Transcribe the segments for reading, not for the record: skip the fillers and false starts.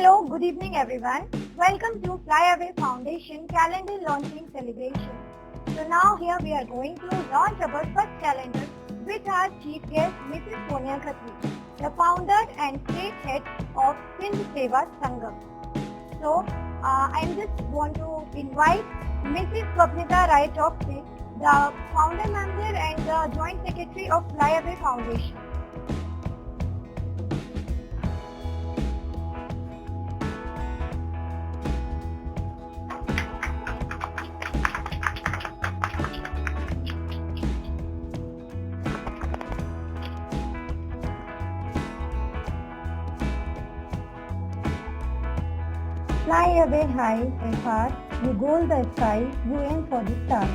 Hello, good evening everyone. Welcome to Flyaway Foundation calendar launching celebration. So now here we are going to launch our first calendar with our chief guest Mrs. Sonia Khatri, the founder and state head of Sindh Seva Sangam. So I just want to invite Mrs. Swapnita Rai Chokse, the founder member and the joint secretary of Flyaway Foundation. Fly away high and far, you goal the sky, you aim for the stars.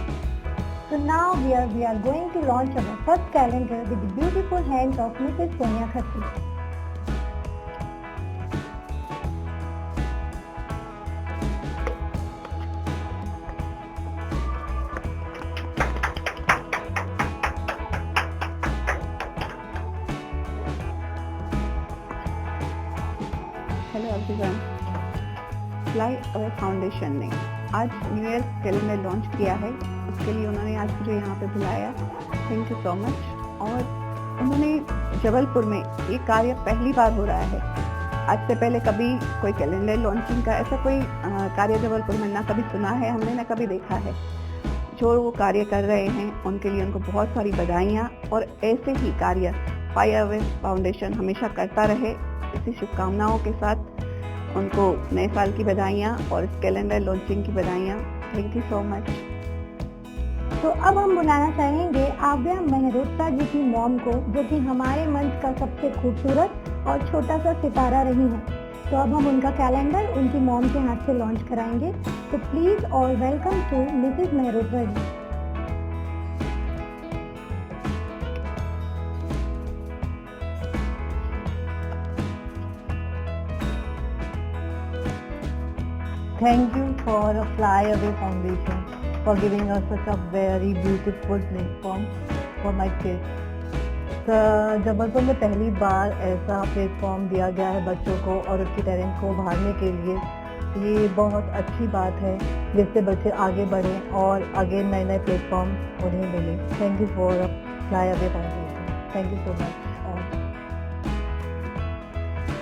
So now we are going to launch our first calendar with the beautiful hands of Mrs. Sonia Khatri. Hello everyone, fly Away foundation ने आज new year calendar launch किया है। उसके लिए उन्होंने आज मुझे यहाँ पे बुलाया। Thank you so much. और उन्होंने जबलपुर में ये कार्य पहली बार हो रहा है। आज से पहले कभी कोई कैलेंडर लॉन्चिंग का ऐसा कोई कार्य जबलपुर में ना कभी सुना है हमने, ना कभी देखा है। जो वो कार्य कर रहे हैं उनके लिए उनको बहुत सारी बधाइयाँ, और ऐसे ही कार्य फ्लाई अवे फाउंडेशन हमेशा करता रहे। इसी शुभकामनाओं के साथ उनको नए साल की बधाइयाँ और इस कैलेंडर लॉन्चिंग की बधाइयाँ। Thank you so much. तो अब हम बुलाना चाहेंगे आव्या मेहरोत्रा जी की मॉम को, जो कि हमारे मंच का सबसे खूबसूरत और छोटा सा सितारा रही है। तो अब हम उनका कैलेंडर उनकी मॉम के हाथ से लॉन्च कराएंगे। तो please all welcome to Mrs Mehrotra ji. Thank you for Fly Away Foundation for giving us such a very beautiful platform for my kids. Jabalpur में पहली बार ऐसा प्लेटफॉर्म दिया गया है बच्चों को और उनके टैलेंट को उभारने के लिए। ये बहुत अच्छी बात है, जिससे बच्चे आगे बढ़ें और आगे नए नए प्लेटफॉर्म उन्हें मिले। Thank you for Fly Away Foundation. Thank you so much.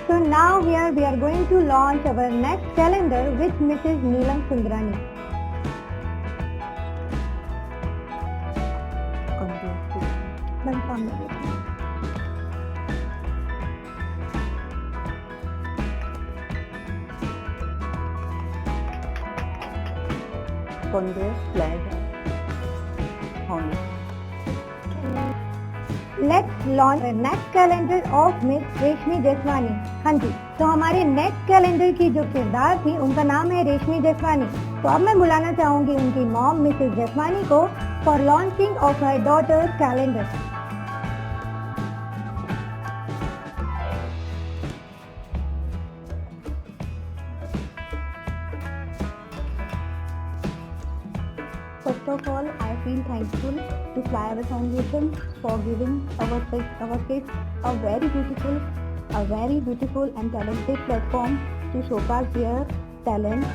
So now here we are going to launch our next calendar with Mrs. Neelam Sundrani. Let's launch the next calendar of Miss रेशमी जेसवानी। हाँ जी, तो हमारे next calendar की जो किरदार थी उनका नाम है रेशमी जेसवानी। तो अब मैं बुलाना चाहूंगी उनकी मॉम मिसेस जेसवानी को for launching of her daughters calendar. First of all, I feel thankful to Fly Away Foundation for giving our kids a very beautiful and talented platform to showcase their talent.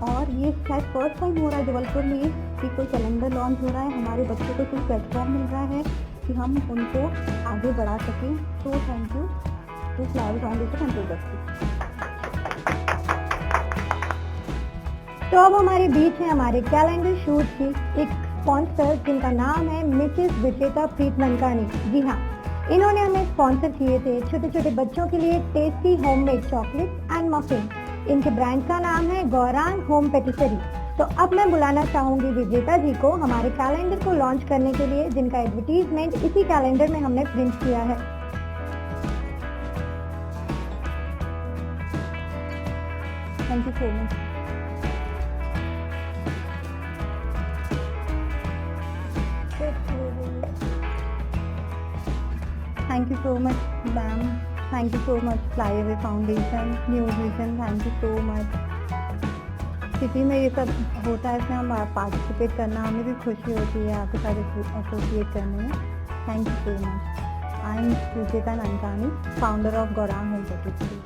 और ये शायद first time हो रहा है जबलपुर में कि कोई calendar launch हो रहा है। हमारे बच्चों को कोई प्लेटफॉर्म मिल रहा है कि हम उनको आगे बढ़ा सकें। तो thank you to Fly Away Foundation and to. तो अब हमारे बीच है हमारे कैलेंडर शूट की एक स्पॉन्सर, जिनका नाम है मिसेस विजेता प्रीत ननकानी। जी हाँ, इन्होंने हमें स्पॉन्सर किए थे छोटे छोटे बच्चों के लिए tasty homemade chocolate and muffin. इनके ब्रांड का नाम है गौरांग होम पेटिसरी। तो अब मैं बुलाना चाहूंगी विजेता जी को हमारे कैलेंडर को लॉन्च करने के लिए, जिनका एडवर्टीजमेंट इसी कैलेंडर में हमने प्रिंट किया है। Thank you so much. Thank you so much, ma'am. Thank you so much, Fly Away Foundation, New Vision. Thank you so much. City में ये सब होता है, इसमें हम पार्टिसिपेट करना हमें भी खुशी होती है आपके साथ एसोसिएट करने में। Thank you so much. I am Sucheta Nankani, founder of Gaurang Home Patisserie.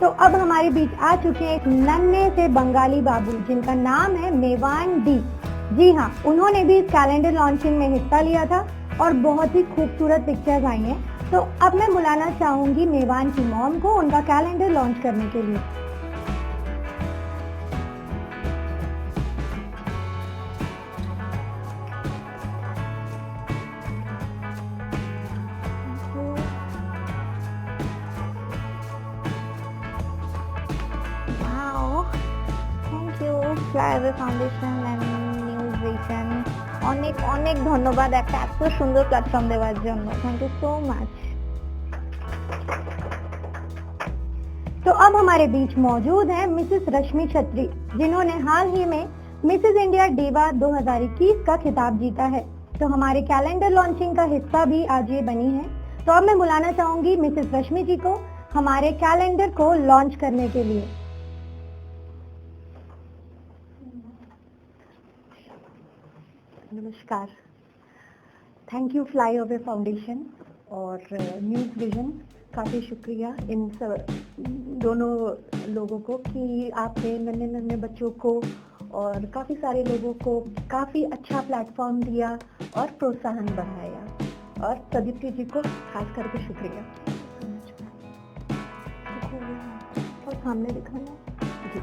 तो अब हमारे बीच आ चुके हैं एक नन्हे से बंगाली बाबू जिनका नाम है मेवान डी। जी हाँ, उन्होंने भी इस कैलेंडर लॉन्चिंग में हिस्सा लिया था और बहुत ही खूबसूरत पिक्चर्स आई हैं। तो अब मैं बुलाना चाहूंगी मेवान की मॉम को उनका कैलेंडर लॉन्च करने के लिए। Flyover foundation and news vision অনেক অনেক ধন্যবাদ একটা এত সুন্দর প্ল্যাটফর্ম দেওয়ার জন্য। Thank you so much. तो अब हमारे बीच मौजूद हैं मिसेस रश्मि छत्री, जिन्होंने हाल ही में मिसेस इंडिया डीवा 2021 का खिताब जीता है। तो हमारे कैलेंडर लॉन्चिंग का हिस्सा भी आज ये बनी है। तो अब मैं बुलाना चाहूंगी मिसेस रश्मि जी को हमारे कैलेंडर को लॉन्च करने के लिए। नमस्कार। थैंक यू फ्लाईओवर फाउंडेशन और न्यूज़ विजन, काफ़ी शुक्रिया इन सब दोनों लोगों को कि आपने नन्हे नन्हे बच्चों को और काफ़ी सारे लोगों को काफ़ी अच्छा प्लेटफॉर्म दिया और प्रोत्साहन बढ़ाया। और सदित्य जी को खास करके शुक्रिया। और सामने दिखाना जी।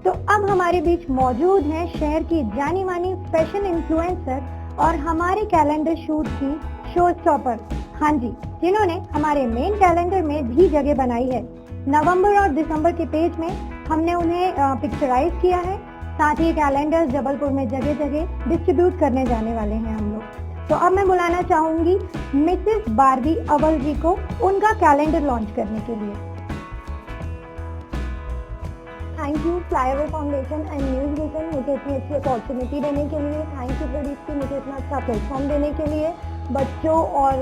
तो अब हमारे बीच मौजूद हैं शहर की जानी मानी फैशन इन्फ्लुएंसर और हमारे कैलेंडर शूट की शो स्टॉपर, हाँ जी, जिन्होंने हमारे मेन कैलेंडर में भी जगह बनाई है। नवंबर और दिसंबर के पेज में हमने उन्हें पिक्चराइज किया है। साथ ही कैलेंडर जबलपुर में जगह जगह डिस्ट्रीब्यूट करने जाने वाले हैं हम लोग। तो अब मैं बुलाना चाहूंगी मिसेस बारबी अवल जी को उनका कैलेंडर लॉन्च करने के लिए। Thank you flyover Foundation and News vision मुझे इतनी अच्छी अपॉर्चुनिटी देने के लिए। थैंक यू प्रदीप की मुझे इतना अच्छा प्लेटफॉर्म देने के लिए, बच्चों और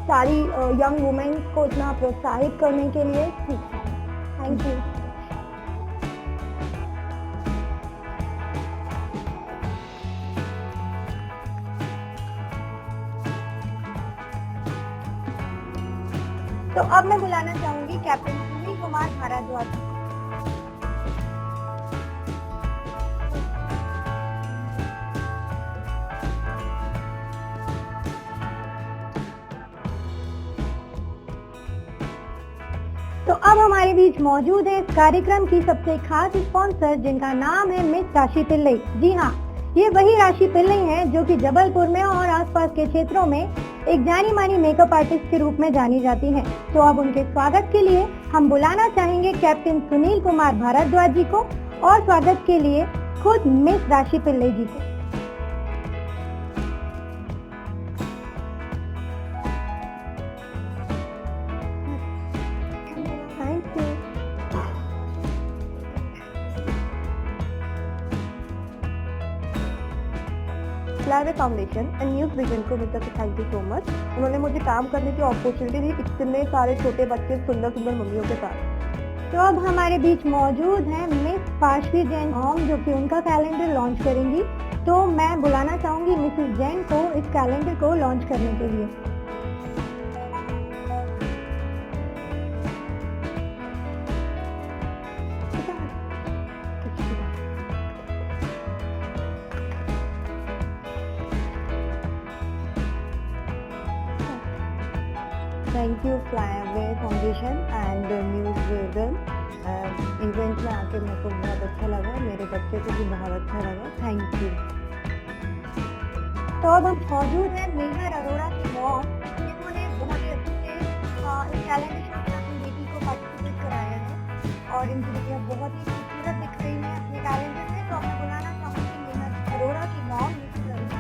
सारी यंग वुमेन को इतना प्रोत्साहित करने के लिए। Thank you. तो अब मैं बुलाना चाहूंगी कैप्टन सुनील कुमार भारद्वाज। तो अब हमारे बीच मौजूद है इस कार्यक्रम की सबसे खास स्पॉन्सर, जिनका नाम है मिस राशि पिल्लई। जी हाँ, ये वही राशि पिल्लई हैं जो कि जबलपुर में और आसपास के क्षेत्रों में एक जानी मानी मेकअप आर्टिस्ट के रूप में जानी जाती हैं। तो अब उनके स्वागत के लिए हम बुलाना चाहेंगे कैप्टन सुनील कुमार भारद्वाज जी को और स्वागत के लिए खुद मिस राशि पिल्लई जी को। Flyaway Foundation and News Vision को mister thank you so much. उन्होंने मुझे काम करने की अपॉर्चुनिटी दी इतने सारे छोटे बच्चे सुंदर सुंदर मम्मियों के साथ। तो अब हमारे बीच मौजूद हैं मिस पाशवी जैन होम, जो कि उनका कैलेंडर लॉन्च करेंगी। तो मैं बुलाना चाहूंगी मिसेस जैन को इस कैलेंडर को लॉन्च करने के लिए। Thank you flyover Foundation and News vision. Event में आके मेरे को बहुत अच्छा लगा, मेरे बच्चे को भी बहुत अच्छा लगा। Thank you. तो अब हम मौजूद हैं मेहर अरोड़ा की मॉम, जिन्होंने बहुत ही अच्छे से इस कैलेंडर शो में अपनी बेटी को पार्टिसिपेट कराया है और इनकी बेटियाँ बहुत ही खूबसूरत दिख रही हैं अपने कैलेंडर में। तो मैं बुलाना चाहूँगी मेहर अरोड़ा की मॉम मिसेस अरोड़ा।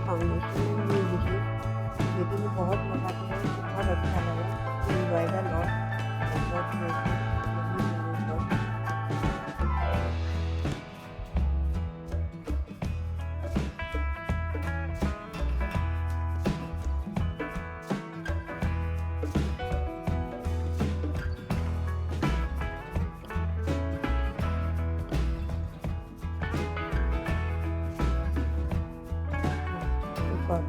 फाउंडेशन बेटी में बहुत मजा किया, बहुत अच्छा लगा, एंजॉय द लॉट। for.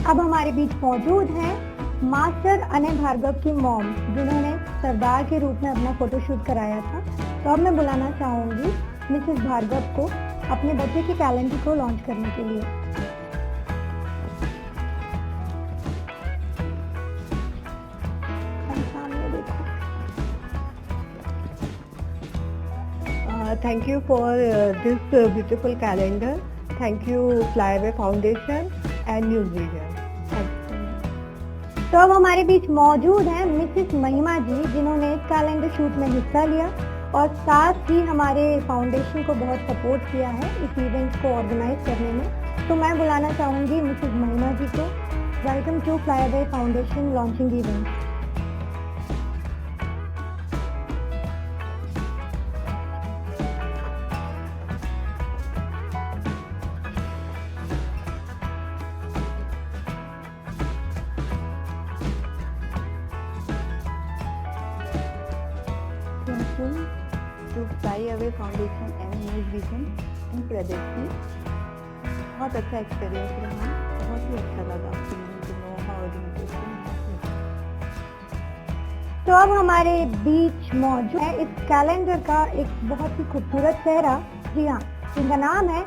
अब हमारे बीच मौजूद हैं मास्टर अनय भार्गव की मॉम, जिन्होंने सरदार के रूप में अपना फोटोशूट कराया था। तो अब मैं बुलाना चाहूंगी मिसेस भार्गव को अपने बच्चे के कैलेंडर को लॉन्च करने के लिए। Thank you for this beautiful calendar. Thank you Flyaway Foundation and News Vision. तो अब हमारे बीच मौजूद हैं मिसेस महिमा जी, जिन्होंने इस कैलेंडर शूट में हिस्सा लिया और साथ ही हमारे फाउंडेशन को बहुत सपोर्ट किया है इस इवेंट को ऑर्गेनाइज करने में। तो मैं बुलाना चाहूंगी मिसेस महिमा जी को। Welcome to Flyaway Foundation launching event. to Flyaway Foundation and News Vision in Pradesh की बहुत अच्छा एक्सपीरियंस रहा, बहुत ही अच्छा लगा तो अब हमारे बीच मौजूद है इस कैलेंडर का एक बहुत ही खूबसूरत चेहरा। जी हाँ, इनका नाम है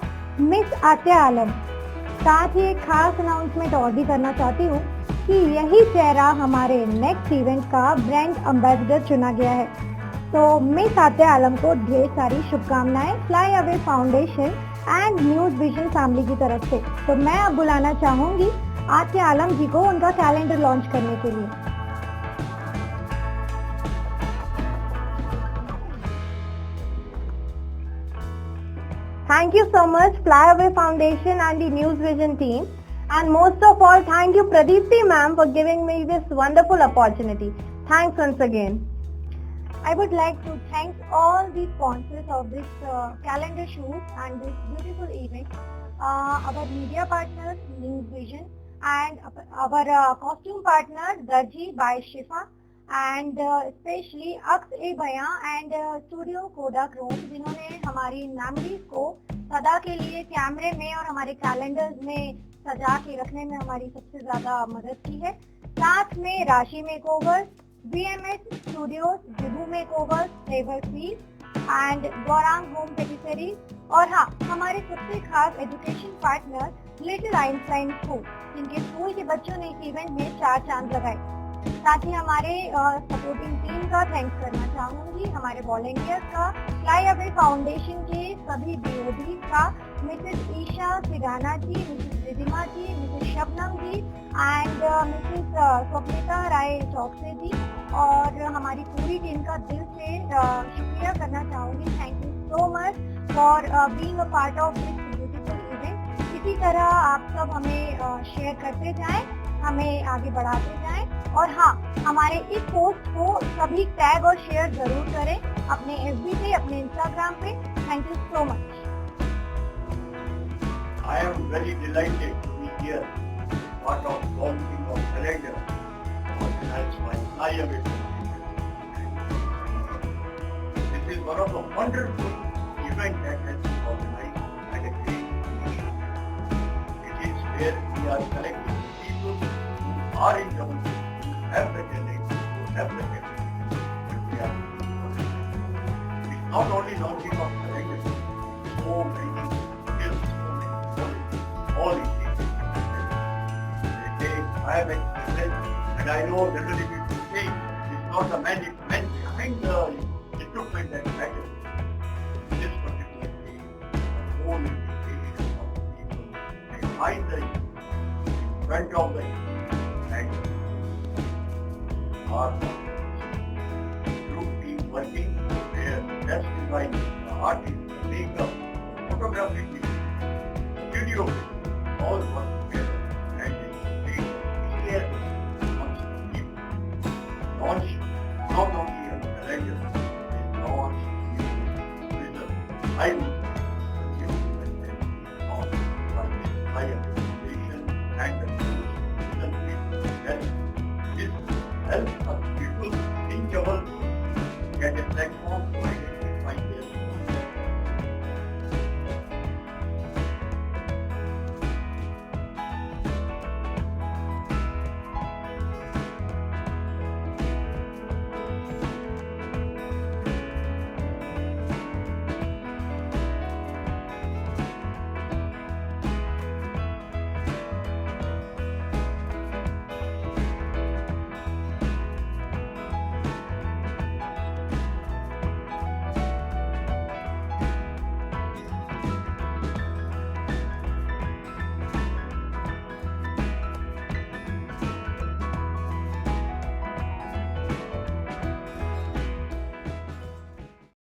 मिस आतिया आलम। साथ ही एक खास अनाउंसमेंट और भी करना चाहती हूँ कि यही चेहरा हमारे नेक्स्ट इवेंट का ब्रांड एम्बेसडर चुना गया है। तो मिस आतिया आलम को ढेर सारी शुभकामनाएं Flyaway Foundation and News Vision family की तरफ से। तो मैं अब बुलाना चाहूंगी आतिया आलम जी को उनका कैलेंडर लॉन्च करने के लिए। Thank you so much Flyaway Foundation and the News Vision team, and most of all thank you Pradeepti ma'am for giving me this wonderful opportunity. Thanks once again. I would like to thank all the sponsors of this calendar shoot and this beautiful event, our media partners News Vision and our costume partner Darji by Shifa, and especially Aks A Baya and Studio Kodak Room, जिन्होंने हमारी memories को सदा के लिए कैमरे में और हमारे कैलेंडर्स में सजा के रखने में हमारी सबसे ज्यादा मदद की है। साथ में Rashi Makeovers, BMS Studios, Vibhu Makeovers, Flavour Fees and Gaurang Home Patisseries, और हाँ, हमारे सबसे खास education partner Little Einstein school, जिनके स्कूल के बच्चों ने इस इवेंट में 4 चांद लगाए। साथ ही हमारे सपोर्टिंग टीम का थैंक्स करना चाहूंगी, हमारे वॉलेंटियर्स का, फ्लाईअवे फाउंडेशन के सभी बीओडी का, Mrs Isha Sirana ji, Mrs Ridima ji, Mrs Shabnam ji and Mrs Swapnita Rai Chouksey ji, और हमारी पूरी टीम का दिल से शुक्रिया करना चाहूंगी। Thank you so much for being a part of this beautiful event. इसी तरह आप सब हमें शेयर करते जाएं, हमें आगे बढ़ाते जाएं, और हाँ, हमारे इस पोस्ट को सभी टैग और शेयर जरूर करें अपने FB पे, अपने Instagram पे। Thank you so much. I am very delighted to be here, part of launching of calendar organized by Flyaway Foundation. This is one of the wonderful events that has been organized by a great community. It is where we are collecting people who are in government, who have the talent, who have the capacity, but we are it's not only launching of calendar, so many skills, so many qualities, all it takes. I have experienced, and I know generally people say it's not the man behind the equipment that matters. This particular thing, the whole implication of the people behind the in front of the and our group team working where best design, the artist, the makeup, the photography, video, all work